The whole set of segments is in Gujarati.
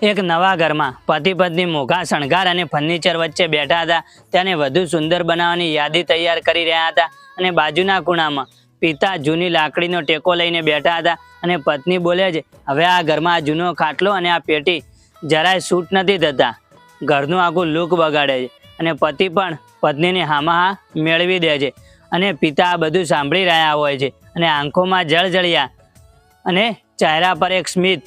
એક નવા ઘરમાં પતિ પત્ની મોઘા શણગાર અને ફર્નિચર વચ્ચે બેઠા હતા. તેને વધુ સુંદર બનાવવાની યાદી તૈયાર કરી રહ્યા હતા અને બાજુના ખૂણામાં પિતા જૂની લાકડીનો ટેકો લઈને બેઠા હતા અને પત્ની બોલે છે, હવે આ ઘરમાં આ જૂનો ખાટલો અને આ પેટી જરાય સૂટ નથી થતા, ઘરનું આખું લુક બગાડે છે. અને પતિ પણ પત્નીને હામાં હા મેળવી દે છે અને પિતા આ બધું સાંભળી રહ્યા હોય છે અને આંખોમાં જળજળિયા અને ચહેરા પર એક સ્મિત.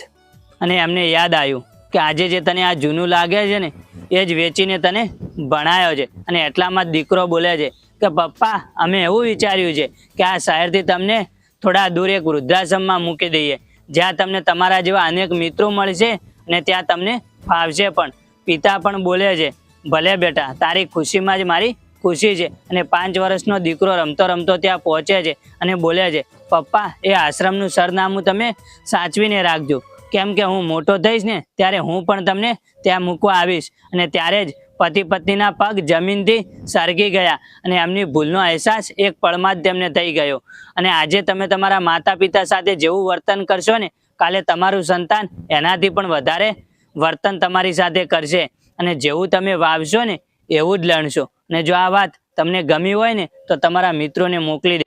અને એમને યાદ આવ્યું કે આજે જે તને આ જૂનું લાગે છે ને એ જ વેચીને તને ભણાયો છે. અને એટલામાં જ દીકરો બોલે છે કે પપ્પા, અમે એવું વિચાર્યું છે કે આ શહેરથી તમને થોડા દૂર એક વૃદ્ધાશ્રમમાં મૂકી દઈએ, જ્યાં તમને તમારા જેવા અનેક મિત્રો મળશે અને ત્યાં તમને ફાવશે પણ. પિતા પણ બોલે છે, ભલે બેટા, તારી ખુશીમાં જ મારી ખુશી છે. અને 5 વર્ષનો દીકરો રમતો રમતો ત્યાં પહોંચે છે અને બોલે છે, પપ્પા, એ આશ્રમનું સરનામું તમે સાચવીને રાખજો, કેમ કે હું મોટો થઈશ ને ત્યારે હું પણ તમને ત્યાં મૂકવા આવીશ. અને ત્યારે જ પતિ પત્નીના પગ જમીનથી સરકી ગયા અને એમની ભૂલનો અહેસાસ એક પળમાં જ તેમને થઈ ગયો. અને આજે તમે તમારા માતા પિતા સાથે જેવું વર્તન કરશો ને, કાલે તમારું સંતાન એનાથી પણ વધારે વર્તન તમારી સાથે કરશે. અને જેવું તમે વાવશો ને એવું જ લણશો. અને જો આ વાત તમને ગમી હોય ને તો તમારા મિત્રોને મોકલી દે.